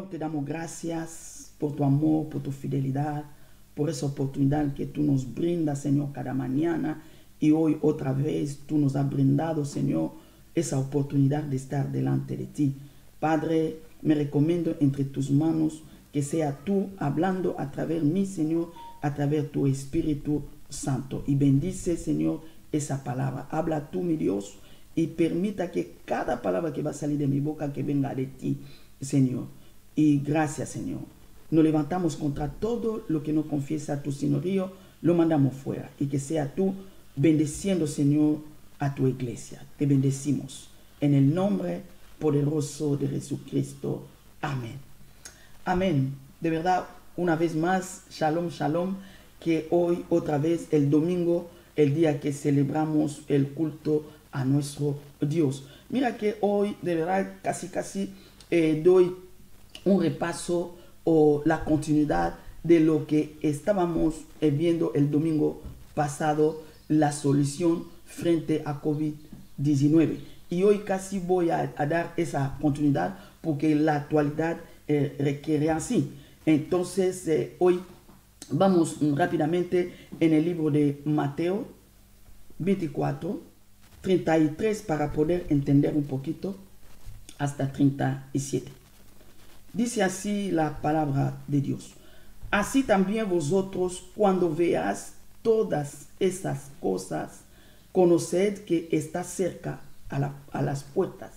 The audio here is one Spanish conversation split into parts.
Señor, te damos gracias por tu amor, por tu fidelidad, por esa oportunidad que tú nos brindas, Señor, cada mañana. Y hoy otra vez tú nos has brindado, Señor, esa oportunidad de estar delante de ti. Padre, me recomiendo entre tus manos que sea tú hablando a través de mí, Señor, a través de tu Espíritu Santo. Y bendice, Señor, esa palabra. Habla tú, mi Dios, y permita que cada palabra que va a salir de mi boca que venga de ti, Señor. Y gracias, Señor. Nos levantamos contra todo lo que no confiesa a tu señorío, lo mandamos fuera. Y que sea tú bendeciendo, Señor, a tu iglesia. Te bendecimos en el nombre poderoso de Jesucristo. Amén. Amén. De verdad, una vez más, shalom, shalom, que hoy otra vez el domingo, el día que celebramos el culto a nuestro Dios. Mira que hoy, de verdad, casi doy un repaso o la continuidad de lo que estábamos viendo el domingo pasado, la solución frente a COVID-19. Y hoy casi voy a dar esa continuidad porque la actualidad requiere así. Entonces, hoy vamos rápidamente en el libro de Mateo 24, 33 para poder entender un poquito hasta 37. Dice así la palabra de Dios. Así también vosotros, cuando veáis todas esas cosas, conoced que está cerca a las puertas.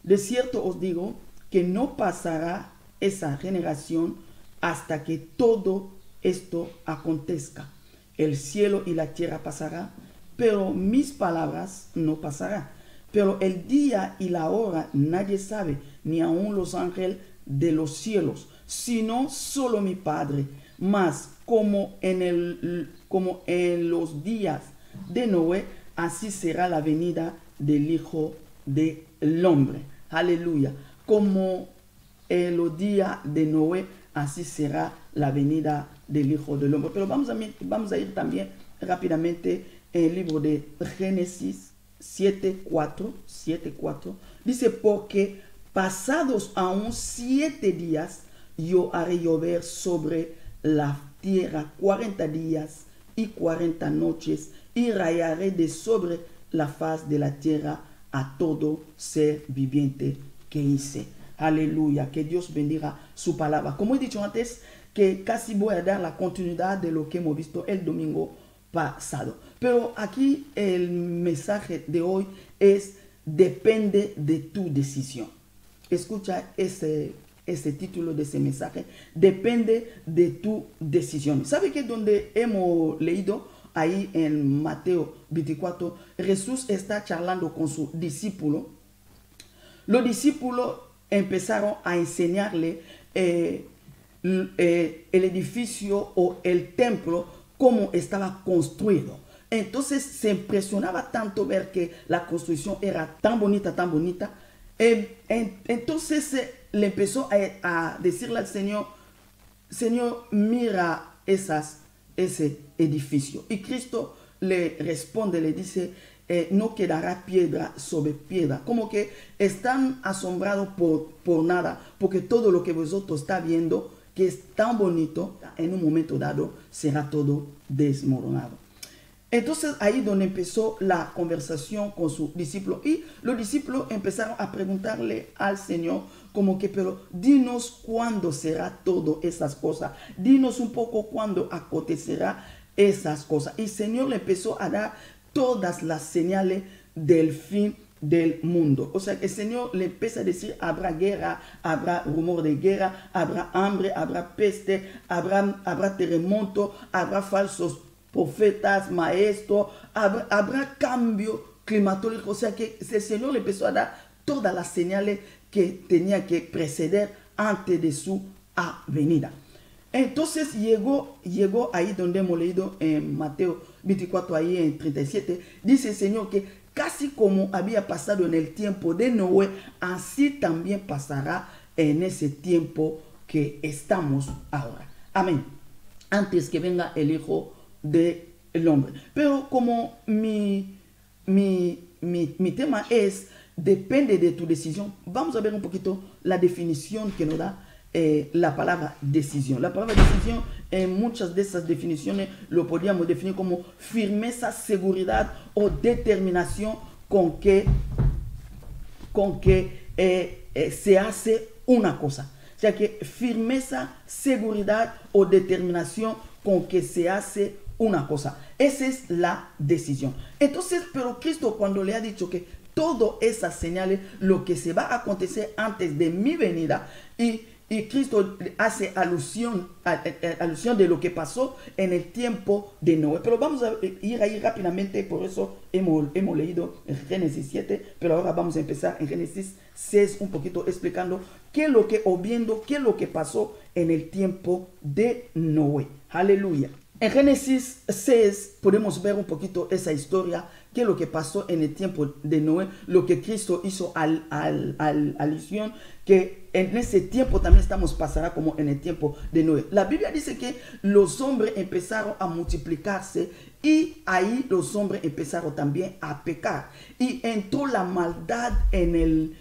De cierto os digo que no pasará esa generación hasta que todo esto acontezca. El cielo y la tierra pasará, pero mis palabras no pasarán. Pero el día y la hora nadie sabe, ni aun los ángeles de los cielos, sino solo mi Padre. Mas como en los días de Noé, así será la venida del Hijo del Hombre. Aleluya. Como en los días de Noé, así será la venida del Hijo del Hombre. Pero vamos a ir también rápidamente en el libro de Génesis 7:4. Dice, porque pasados aún 7 días, yo haré llover sobre la tierra 40 días y 40 noches, y rayaré de sobre la faz de la tierra a todo ser viviente que hice. Aleluya, que Dios bendiga su palabra. Como he dicho antes, que casi voy a dar la continuidad de lo que hemos visto el domingo pasado. Pero aquí el mensaje de hoy es, depende de tu decisión. Escucha ese título de ese mensaje, depende de tu decisión. ¿Sabe que donde hemos leído ahí en Mateo 24, Jesús está charlando con su discípulo? Los discípulos empezaron a enseñarle el edificio o el templo, cómo estaba construido. Entonces se impresionaba tanto ver que la construcción era tan bonita. Entonces le empezó a decirle al Señor, Señor, mira ese edificio. Y Cristo le responde, le dice, no quedará piedra sobre piedra. Como que están asombrados por nada, porque todo lo que vosotros está viendo, que es tan bonito, en un momento dado será todo desmoronado. Entonces ahí donde empezó la conversación con su discípulo, y los discípulos empezaron a preguntarle al Señor como que, pero dinos cuándo será todo esas cosas, dinos un poco cuándo acontecerá esas cosas. Y el Señor le empezó a dar todas las señales del fin del mundo. O sea, el Señor le empieza a decir, habrá guerra, habrá rumor de guerra, habrá hambre, habrá peste, habrá terremoto, habrá falsos profetas, maestros, habrá cambio climatológico. O sea que el Señor le empezó a dar todas las señales que tenía que preceder antes de su venida. Entonces llegó ahí donde hemos leído en Mateo 24, ahí en 37, dice el Señor que casi como había pasado en el tiempo de Noé, así también pasará en ese tiempo que estamos ahora. Amén. Antes que venga el Hijo del Hombre. Pero como mi tema es, depende de tu decisión, vamos a ver un poquito la definición que nos da la palabra decisión. La palabra decisión, en muchas de esas definiciones, lo podríamos definir como firmeza, seguridad o determinación con que se hace una cosa. O sea que firmeza, seguridad o determinación con que se hace una cosa. Esa es la decisión. Entonces, pero Cristo cuando le ha dicho que todas esas señales, lo que se va a acontecer antes de mi venida, y Cristo hace alusión de lo que pasó en el tiempo de Noé. Pero vamos a ir ahí rápidamente, por eso hemos leído en Génesis 7, pero ahora vamos a empezar en Génesis 6 un poquito explicando qué es lo que, o viendo qué es lo que pasó en el tiempo de Noé. Aleluya. En Génesis 6 podemos ver un poquito esa historia, qué es lo que pasó en el tiempo de Noé, lo que Cristo hizo alusión, que en ese tiempo también pasará como en el tiempo de Noé. La Biblia dice que los hombres empezaron a multiplicarse y ahí los hombres empezaron también a pecar. Y entró la maldad en el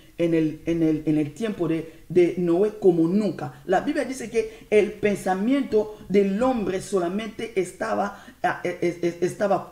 tiempo de Noé como nunca. La Biblia dice que el pensamiento del hombre solamente estaba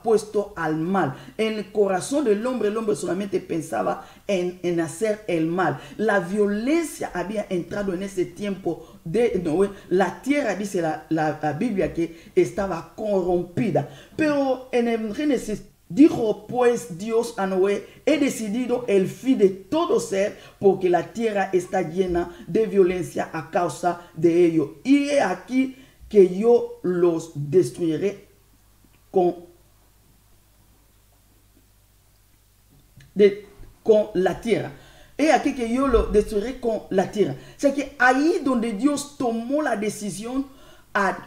puesto al mal. En el corazón del hombre, el hombre solamente pensaba en hacer el mal. La violencia había entrado en ese tiempo de Noé. La tierra, dice la Biblia, que estaba corrompida. Pero en el Génesis dijo pues Dios a Noé: he decidido el fin de todo ser, porque la tierra está llena de violencia a causa de ello. Y he aquí que yo los destruiré con la tierra. He aquí que yo lo destruiré con la tierra. O sea que ahí donde Dios tomó la decisión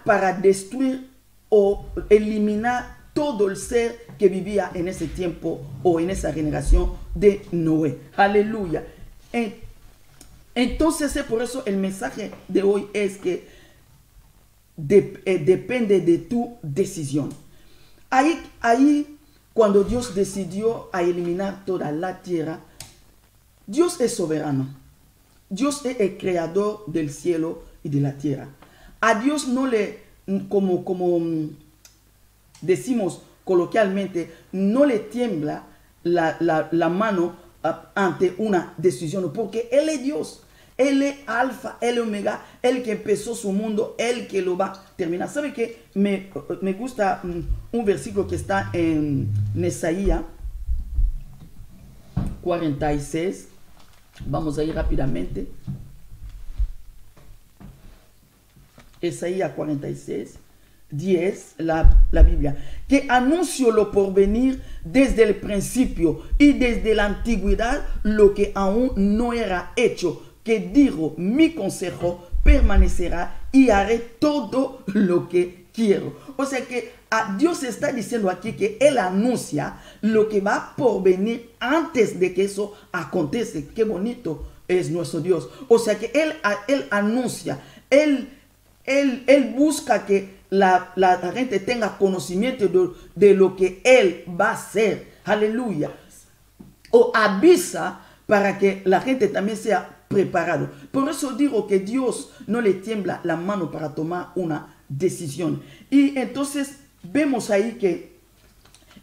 para destruir o eliminar todo el ser que vivía en ese tiempo o en esa generación de Noé. Aleluya. Entonces, por eso el mensaje de hoy es que depende de tu decisión. Ahí, cuando Dios decidió a eliminar toda la tierra, Dios es soberano. Dios es el creador del cielo y de la tierra. A Dios no le, como decimos coloquialmente, no le tiembla la mano ante una decisión, porque Él es Dios. Él es Alfa, Él es Omega, Él que empezó su mundo, Él que lo va a terminar. ¿Sabe qué? Me gusta un versículo que está en Isaías 46. Vamos a ir rápidamente. Isaías 46, 10, la Biblia, que anunció lo porvenir desde el principio y desde la antigüedad, lo que aún no era hecho, que dijo: mi consejo permanecerá y haré todo lo que quiero. O sea que Dios está diciendo aquí que Él anuncia lo que va por venir antes de que eso acontece. Qué bonito es nuestro Dios. O sea que Él anuncia, Él busca que la gente tenga conocimiento de lo que Él va a hacer. Aleluya. O avisa para que la gente también sea preparado. Por eso digo que Dios no le tiembla la mano para tomar una decisión. Y entonces vemos ahí que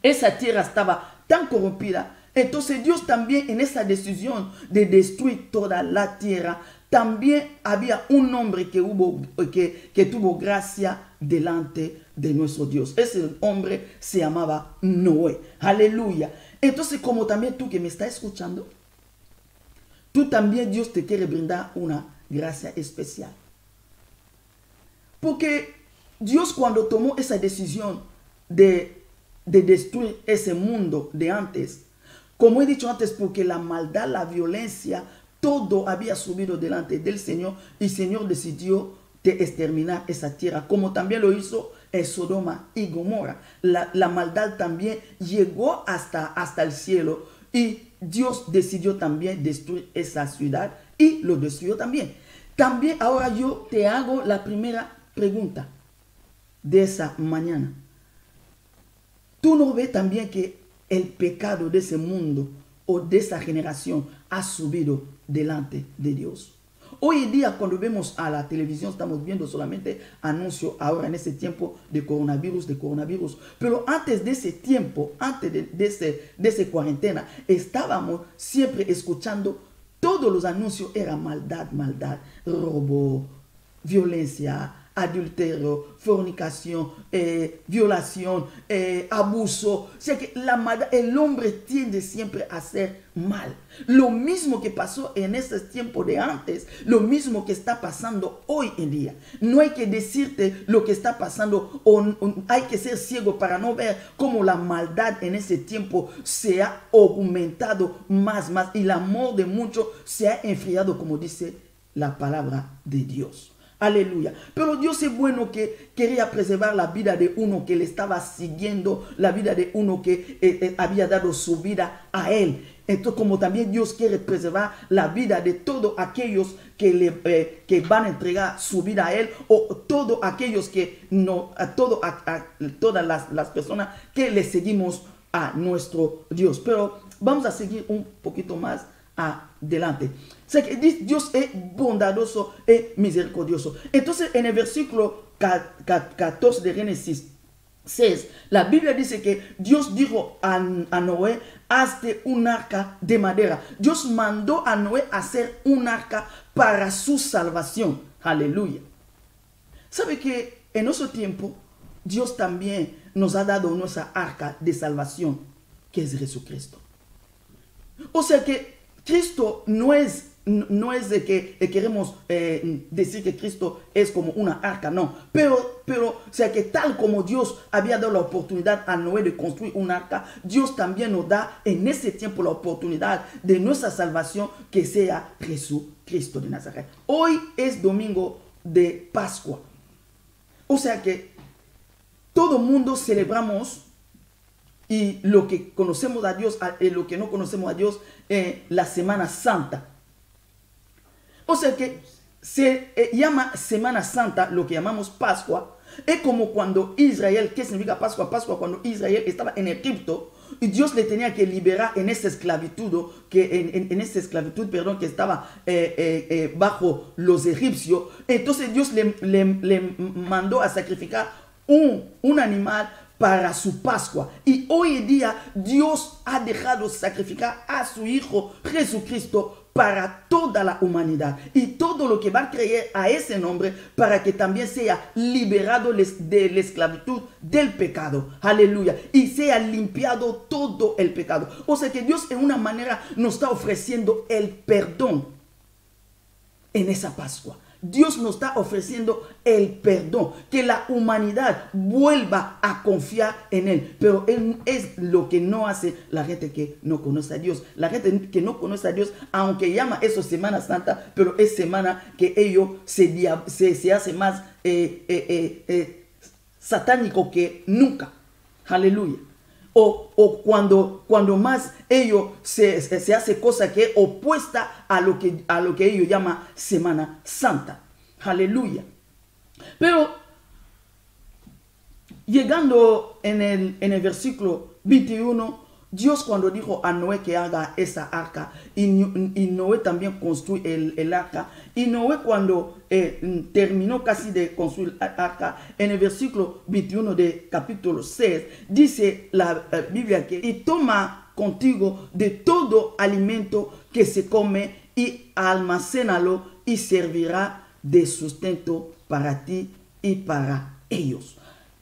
esa tierra estaba tan corrompida. Entonces Dios también, en esa decisión de destruir toda la tierra, también había un hombre que tuvo gracia delante de nuestro Dios. Ese hombre se llamaba Noé. Aleluya. Entonces, como también tú que me estás escuchando, tú también Dios te quiere brindar una gracia especial. Porque Dios, cuando tomó esa decisión de destruir ese mundo de antes, como he dicho antes, porque la maldad, la violencia, todo había subido delante del Señor, y el Señor decidió de exterminar esa tierra, como también lo hizo en Sodoma y Gomorra. La maldad también llegó hasta el cielo, y Dios decidió también destruir esa ciudad, y lo destruyó también. También ahora yo te hago la primera pregunta de esa mañana. ¿Tú no ves también que el pecado de ese mundo o de esa generación ha subido delante de Dios? Hoy en día, cuando vemos a la televisión, estamos viendo solamente anuncios ahora en ese tiempo de coronavirus. Pero antes de ese tiempo, antes de esa cuarentena, estábamos siempre escuchando todos los anuncios. Era maldad, robo, violencia, adulterio, fornicación, violación, abuso. O sea que la maldad, el hombre tiende siempre a hacer mal. Lo mismo que pasó en ese tiempo de antes, lo mismo que está pasando hoy en día. No hay que decirte lo que está pasando, hay que ser ciego para no ver cómo la maldad en ese tiempo se ha aumentado más, y el amor de muchos se ha enfriado, como dice la palabra de Dios. Aleluya. Pero Dios es bueno, que quería preservar la vida de uno que le estaba siguiendo, la vida de uno que había dado su vida a Él. Entonces, como también Dios quiere preservar la vida de todos aquellos que van a entregar su vida a Él, o todos aquellos que no, todas las personas que le seguimos a nuestro Dios. Pero vamos a seguir un poquito más adelante. O sea que Dios es bondadoso y misericordioso. Entonces, en el versículo 14 de Génesis 6, la Biblia dice que Dios dijo a Noé: hazte un arca de madera. Dios mandó a Noé hacer un arca para su salvación. Aleluya. ¿Sabe que en nuestro tiempo Dios también nos ha dado nuestra arca de salvación, que es Jesucristo? O sea que Cristo no es de que queremos decir que Cristo es como una arca, no. Pero, o sea que tal como Dios había dado la oportunidad a Noé de construir una arca, Dios también nos da en ese tiempo la oportunidad de nuestra salvación, que sea Jesucristo de Nazaret. Hoy es domingo de Pascua. O sea que todo mundo celebramos, y lo que conocemos a Dios y lo que no conocemos a Dios, la Semana Santa. O sea que se llama Semana Santa, lo que llamamos Pascua. Es como cuando Israel, ¿qué significa Pascua? Pascua, cuando Israel estaba en Egipto y Dios le tenía que liberar en esa esclavitud, que estaba bajo los egipcios. Entonces Dios le mandó a sacrificar un animal para su Pascua. Y hoy en día Dios ha dejado sacrificar a su Hijo Jesucristo para toda la humanidad y todo lo que va a creer a ese nombre, para que también sea liberado de la esclavitud del pecado. Aleluya. Y sea limpiado todo el pecado. O sea que Dios en una manera nos está ofreciendo el perdón en esa Pascua. Dios nos está ofreciendo el perdón, que la humanidad vuelva a confiar en Él. Pero Él es lo que no hace la gente que no conoce a Dios. La gente que no conoce a Dios, aunque llama eso Semana Santa, pero es semana que ellos se hace más satánico que nunca. Aleluya. O cuando más ellos se hace cosa que es opuesta a lo que ellos llaman Semana Santa. Aleluya. Pero llegando en el versículo 21, Dios cuando dijo a Noé que haga esa arca, y Noé también construye el arca, y Noé cuando terminó casi de construir el arca, en el versículo 21 de capítulo 6, dice la Biblia que: y toma contigo de todo alimento que se come y almacénalo, y servirá de sustento para ti y para ellos.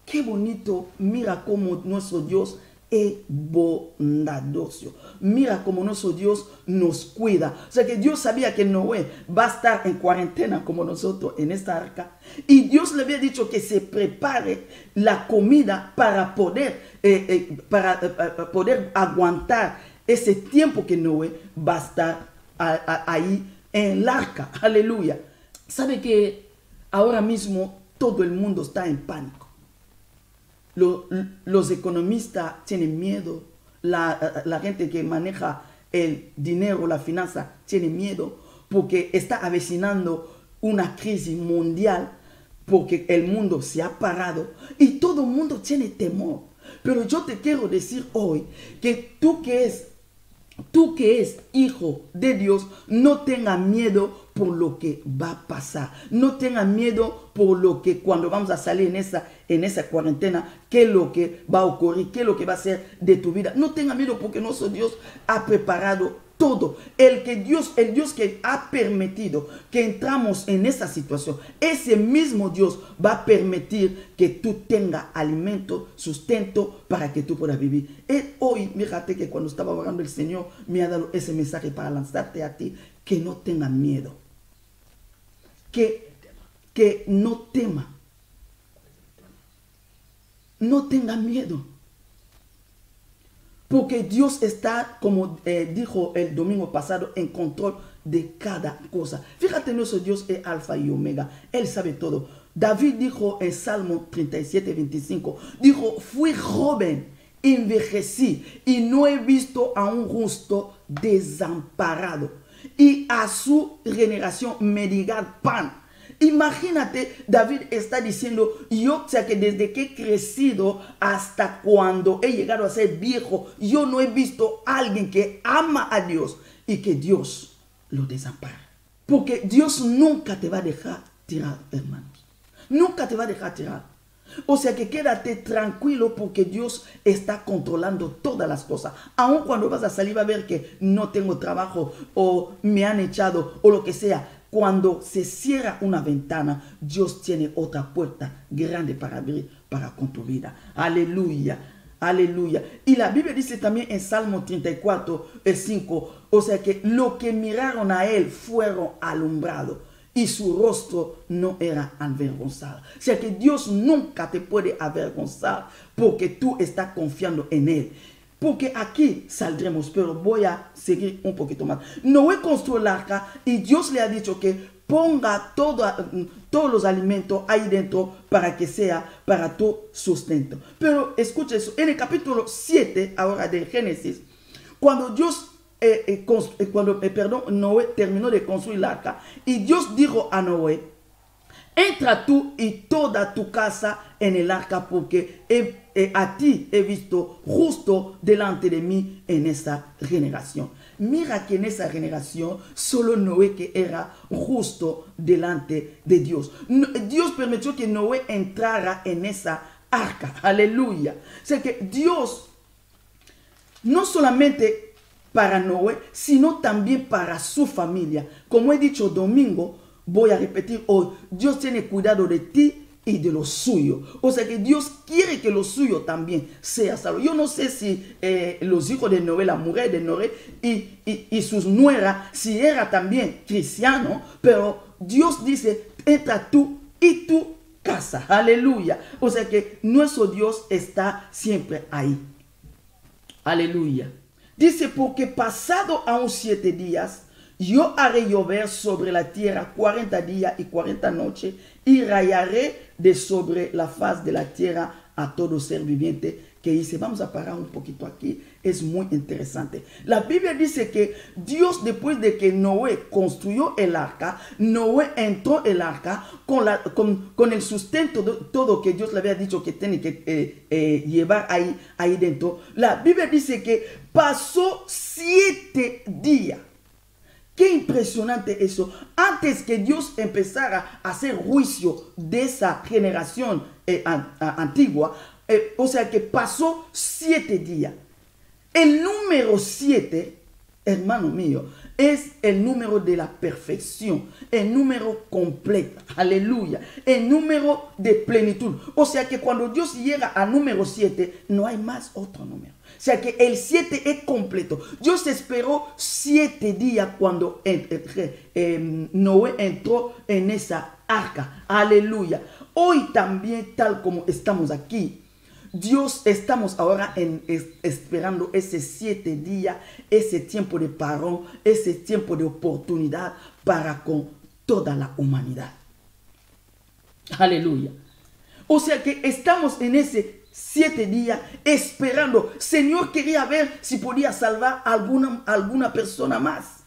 Qué bonito. Mira cómo nuestro Dios es bondadoso. Mira cómo nuestro Dios nos cuida. O sea que Dios sabía que Noé va a estar en cuarentena como nosotros en esta arca. Y Dios le había dicho que se prepare la comida para poder aguantar ese tiempo que Noé va a estar ahí en el arca. Aleluya. ¿Sabe que ahora mismo todo el mundo está en pánico? Los economistas tienen miedo, la gente que maneja el dinero, la finanza, tiene miedo, porque está avecinando una crisis mundial, porque el mundo se ha parado y todo el mundo tiene temor. Pero yo te quiero decir hoy que tú que es hijo de Dios, no tengas miedo, por lo que va a pasar. No tenga miedo por lo que cuando vamos a salir en esa cuarentena, qué es lo que va a ocurrir, qué es lo que va a ser de tu vida. No tenga miedo porque nuestro Dios ha preparado todo. El Dios que ha permitido que entramos en esa situación, ese mismo Dios va a permitir que tú tengas alimento, sustento para que tú puedas vivir. Y hoy, fíjate que cuando estaba orando el Señor me ha dado ese mensaje para lanzarte a ti, que no tengas miedo, que no tema, no tenga miedo. Porque Dios está, como dijo el domingo pasado, en control de cada cosa. Fíjate, nuestro Dios es alfa y omega. Él sabe todo. David dijo en Salmo 37, 25, dijo, fui joven, envejecí y no he visto a un justo desamparado. Y a su generación mendigar pan. Imagínate, David está diciendo, yo sé que desde que he crecido hasta cuando he llegado a ser viejo, yo no he visto a alguien que ama a Dios y que Dios lo desampara. Porque Dios nunca te va a dejar tirar, hermanos. Nunca te va a dejar tirar. O sea que quédate tranquilo porque Dios está controlando todas las cosas. Aun cuando vas a salir va a ver que no tengo trabajo o me han echado o lo que sea. Cuando se cierra una ventana, Dios tiene otra puerta grande para abrir con tu vida. Aleluya, aleluya. Y la Biblia dice también en Salmo 34, 5, o sea que lo que miraron a él fueron alumbrados y su rostro no era avergonzado. O sea que Dios nunca te puede avergonzar porque tú estás confiando en él. Porque aquí saldremos, pero voy a seguir un poquito más. Noé construyó el arca y Dios le ha dicho que ponga todos los alimentos ahí dentro para que sea para tu sustento. Pero escucha eso, en el capítulo 7 ahora de Génesis, cuando Noé terminó de construir el arca y Dios dijo a Noé, entra tú y toda tu casa en el arca porque a ti he visto justo delante de mí en esa generación. Mira que en esa generación solo Noé que era justo delante de Dios. Dios permitió que Noé entrara en esa arca. Aleluya. O sea que Dios no solamente para Noé, sino también para su familia. Como he dicho domingo, voy a repetir hoy, Dios tiene cuidado de ti y de lo suyo. O sea que Dios quiere que lo suyo también sea salvo. Yo no sé si los hijos de Noé, la mujer de Noé y sus nueras, si era también cristiano, pero Dios dice, entra tú y tu casa. Aleluya. O sea que nuestro Dios está siempre ahí. Aleluya. Dice, porque pasado aún 7 días, yo haré llover sobre la tierra 40 días y 40 noches y rayaré de sobre la faz de la tierra a todo ser viviente que hice. Vamos a parar un poquito aquí, es muy interesante. La Biblia dice que Dios, después de que Noé construyó el arca, Noé entró el arca con el sustento de todo que Dios le había dicho que tiene que llevar ahí dentro. La Biblia dice que pasó 7 días. Qué impresionante eso. Antes que Dios empezara a hacer juicio de esa generación antigua, o sea que pasó 7 días. El número 7, hermano mío, es el número de la perfección, el número completo, aleluya, el número de plenitud. O sea que cuando Dios llega al número 7, no hay más otro número. O sea que el 7 es completo. Dios esperó 7 días cuando Noé entró en esa arca. Aleluya. Hoy también, tal como estamos aquí, Dios estamos ahora esperando ese 7 días, ese tiempo de parón, ese tiempo de oportunidad para con toda la humanidad. Aleluya. O sea que estamos en ese 7 días esperando. Señor, quería ver si podía salvar alguna persona más.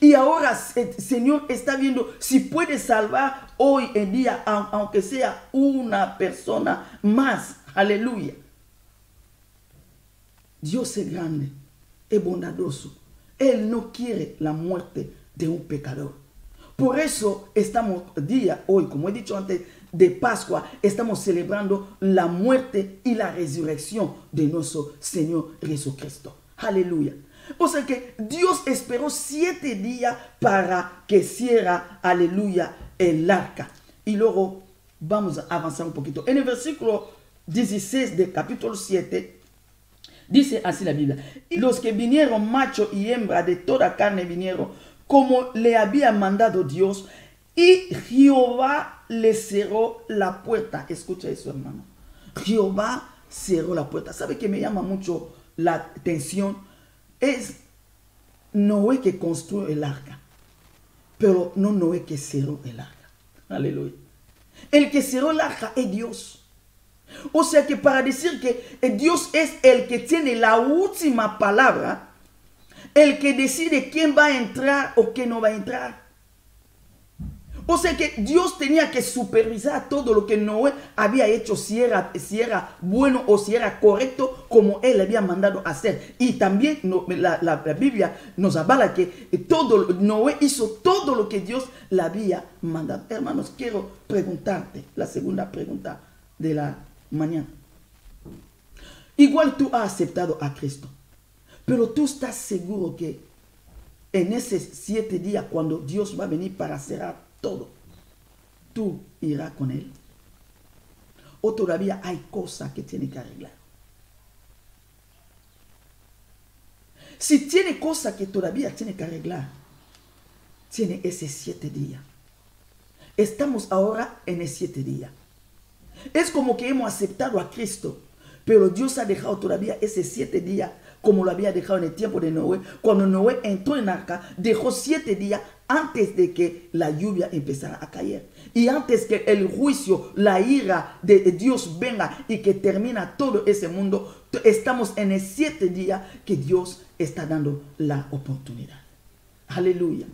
Y ahora el Señor está viendo si puede salvar hoy en día, aunque sea una persona más. Aleluya. Dios es grande, es bondadoso. Él no quiere la muerte de un pecador. Por eso estamos día hoy, como he dicho antes, de Pascua, estamos celebrando la muerte y la resurrección de nuestro Señor Jesucristo. Aleluya. O sea que Dios esperó 7 días para que cierre, aleluya, el arca. Y luego vamos a avanzar un poquito. En el versículo 16 del capítulo 7, dice así la Biblia: y los que vinieron, macho y hembra de toda carne vinieron, como le había mandado Dios, y Jehová le cerró la puerta. Escucha eso, hermano. Jehová cerró la puerta. ¿Sabe que me llama mucho la atención? Es Noé que construyó el arca, pero no Noé que cerró el arca. Aleluya. El que cerró el arca es Dios. O sea que para decir que Dios es el que tiene la última palabra, el que decide quién va a entrar o quién no va a entrar. O sea que Dios tenía que supervisar todo lo que Noé había hecho, si era bueno o si era correcto, como él había mandado hacer. Y también la Biblia nos avala que Noé hizo todo lo que Dios le había mandado. Hermanos, quiero preguntarte la segunda pregunta de la mañana. Igual tú has aceptado a Cristo, pero tú estás seguro que en esos 7 días, cuando Dios va a venir para cerrar todo, tú irás con Él, o todavía hay cosas que tiene que arreglar. Si tiene cosas que todavía tiene que arreglar, tiene esos 7 días. Estamos ahora en esos 7 días. Es como que hemos aceptado a Cristo, pero Dios ha dejado todavía esos 7 días, como lo había dejado en el tiempo de Noé. Cuando Noé entró en el arca, dejó 7 días antes de que la lluvia empezara a caer. Y antes que el juicio, la ira de Dios venga y que termina todo ese mundo, estamos en el 7 días que Dios está dando la oportunidad. Aleluya.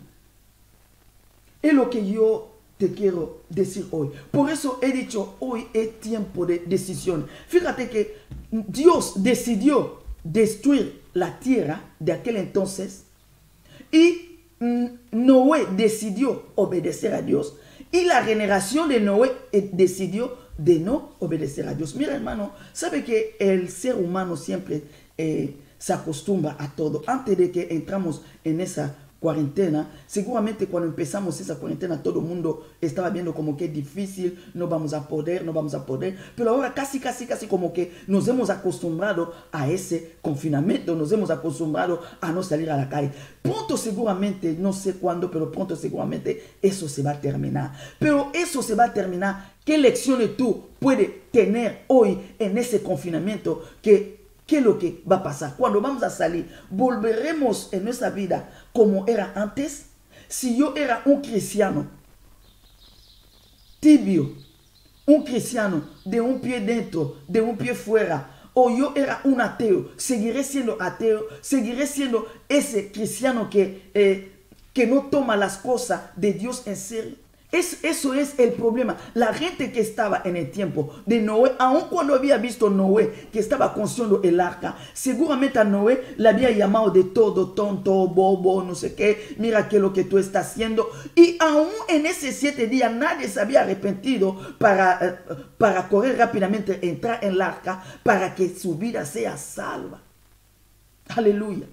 Es lo que yo te quiero decir hoy. Por eso he dicho, hoy es tiempo de decisión. Fíjate que Dios decidió destruir la tierra de aquel entonces, y Noé decidió obedecer a Dios, y la generación de Noé decidió de no obedecer a Dios. Mira, hermano, sabe que el ser humano siempre se acostumbra a todo. Antes de que entramos en esa cuarentena, seguramente cuando empezamos esa cuarentena todo el mundo estaba viendo como que es difícil, no vamos a poder, pero ahora casi como que nos hemos acostumbrado a ese confinamiento, nos hemos acostumbrado a no salir a la calle. Pronto seguramente, no sé cuándo, pero pronto seguramente eso se va a terminar. Pero eso se va a terminar. ¿Qué lecciones tú puedes tener hoy en ese confinamiento? ¿Qué es lo que va a pasar? Cuando vamos a salir, ¿volveremos en nuestra vida como era antes? Si yo era un cristiano tibio, un cristiano de un pie dentro, de un pie fuera, o yo era un ateo, seguiré siendo ateo, seguiré siendo ese cristiano que no toma las cosas de Dios en serio. Eso es el problema. La gente que estaba en el tiempo de Noé, aun cuando había visto Noé que estaba construyendo el arca, seguramente a Noé le había llamado de todo, tonto, bobo, no sé qué, mira qué es lo que tú estás haciendo. Y aún en esos 7 días nadie se había arrepentido para correr rápidamente, entrar en el arca, para que su vida sea salva. Aleluya.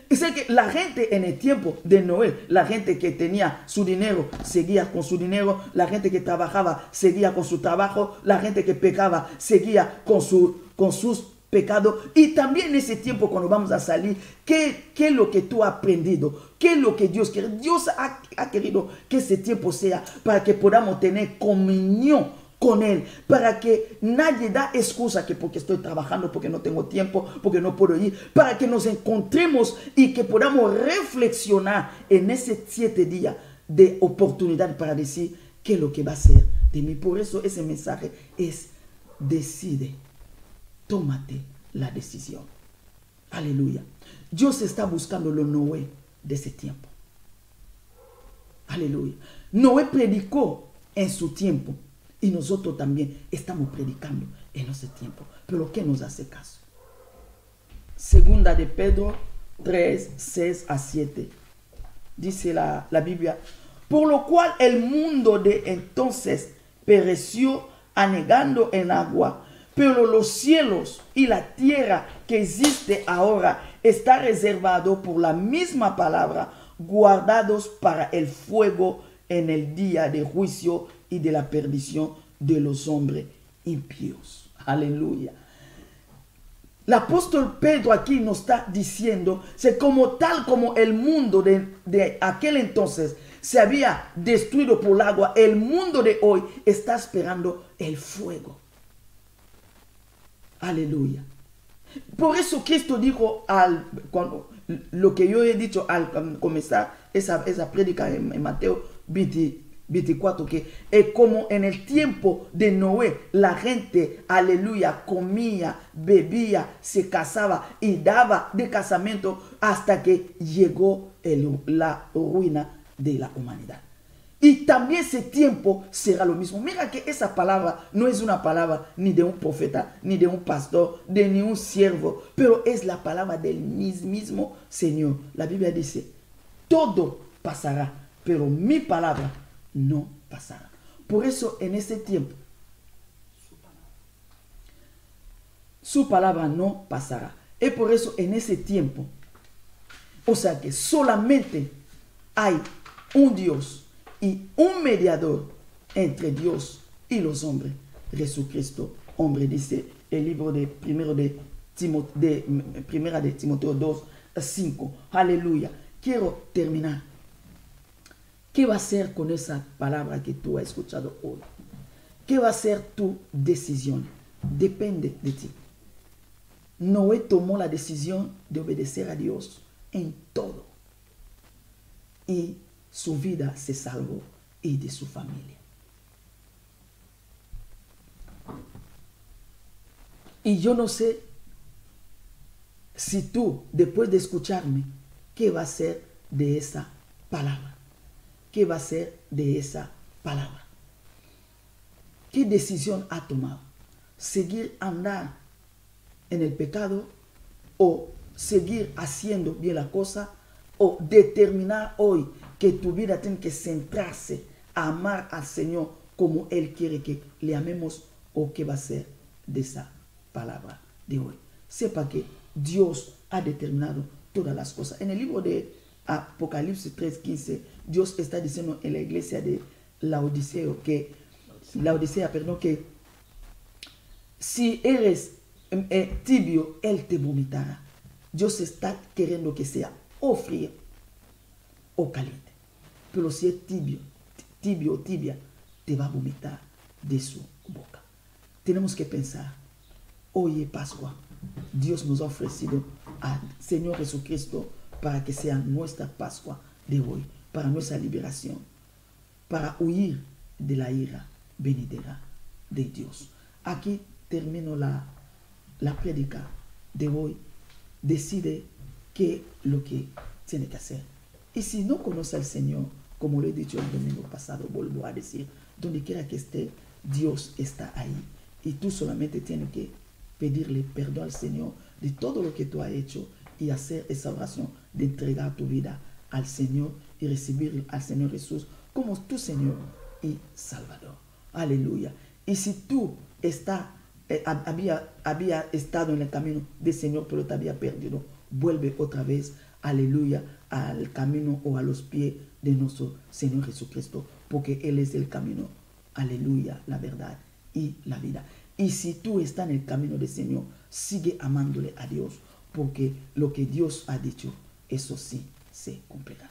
Es que la gente en el tiempo de Noé, la gente que tenía su dinero, seguía con su dinero, la gente que trabajaba, seguía con su trabajo, la gente que pecaba, seguía con sus pecados. Y también en ese tiempo cuando vamos a salir, ¿qué es lo que tú has aprendido? ¿Qué es lo que Dios quiere? Dios ha querido que ese tiempo sea para que podamos tener comunión con Él, para que nadie da excusa que porque estoy trabajando, porque no tengo tiempo, porque no puedo ir, para que nos encontremos y que podamos reflexionar en esos 7 días de oportunidad para decir qué es lo que va a ser de mí. Por eso ese mensaje es: decide, tómate la decisión. Aleluya. Dios está buscando lo Noé de ese tiempo. Aleluya. Noé predicó en su tiempo. Y nosotros también estamos predicando en ese tiempo. Pero ¿qué nos hace caso? Segunda de Pedro 3, 6 a 7. dice la Biblia, por lo cual el mundo de entonces pereció anegando en agua, pero los cielos y la tierra que existe ahora está reservado por la misma palabra, guardados para el fuego en el día de juicio y de la perdición de los hombres impíos. Aleluya. El apóstol Pedro aquí nos está diciendo, c'est como tal como el mundo de aquel entonces se había destruido por el agua, el mundo de hoy está esperando el fuego. Aleluya. Por eso Cristo dijo, lo que yo he dicho al comenzar esa prédica en Mateo 24, que es como en el tiempo de Noé, la gente, aleluya, comía, bebía, se casaba y daba de casamiento hasta que llegó la ruina de la humanidad. Y también ese tiempo será lo mismo. Mira que esa palabra no es una palabra ni de un profeta, ni de un pastor, ni un siervo, pero es la palabra del mismo Señor. La Biblia dice, todo pasará, pero mi palabra no pasará. Por eso en ese tiempo, su palabra no pasará. Y por eso en ese tiempo, o sea que solamente hay un Dios y un mediador entre Dios y los hombres, Jesucristo, hombre, dice el libro de primera de Timoteo 2, 5. Aleluya. Quiero terminar. ¿Qué va a hacer con esa palabra que tú has escuchado hoy? ¿Qué va a ser tu decisión? Depende de ti. Noé tomó la decisión de obedecer a Dios en todo. Y su vida se salvó y de su familia. Y yo no sé si tú, después de escucharme, ¿qué va a ser de esa palabra? ¿Qué va a ser de esa palabra? ¿Qué decisión ha tomado? ¿Seguir andar en el pecado o seguir haciendo bien la cosa o determinar hoy que tu vida tiene que centrarse a amar al Señor como Él quiere que le amemos o qué va a ser de esa palabra de hoy? Sepa que Dios ha determinado todas las cosas. En el libro de Apocalipsis 3:15, Dios está diciendo en la iglesia de Laodicea que si eres tibio, Él te vomitará. Dios está queriendo que sea o frío o caliente. Pero si es tibio o tibia, te va a vomitar de su boca. Tenemos que pensar, hoy es Pascua. Dios nos ha ofrecido al Señor Jesucristo para que sea nuestra Pascua de hoy, para nuestra liberación, para huir de la ira venidera de Dios. Aquí termino la prédica de hoy. Decide qué es lo que tiene que hacer. Y si no conoce al Señor, como lo he dicho el domingo pasado, vuelvo a decir, donde quiera que esté, Dios está ahí. Y tú solamente tienes que pedirle perdón al Señor de todo lo que tú has hecho y hacer esa oración de entregar tu vida al Señor y recibir al Señor Jesús como tu Señor y Salvador. Aleluya. Y si tú había estado en el camino del Señor, pero te había perdido, vuelve otra vez, aleluya, al camino o a los pies de nuestro Señor Jesucristo, porque Él es el camino, aleluya, la verdad y la vida. Y si tú estás en el camino del Señor, sigue amándole a Dios, porque lo que Dios ha dicho, eso sí se cumplirá.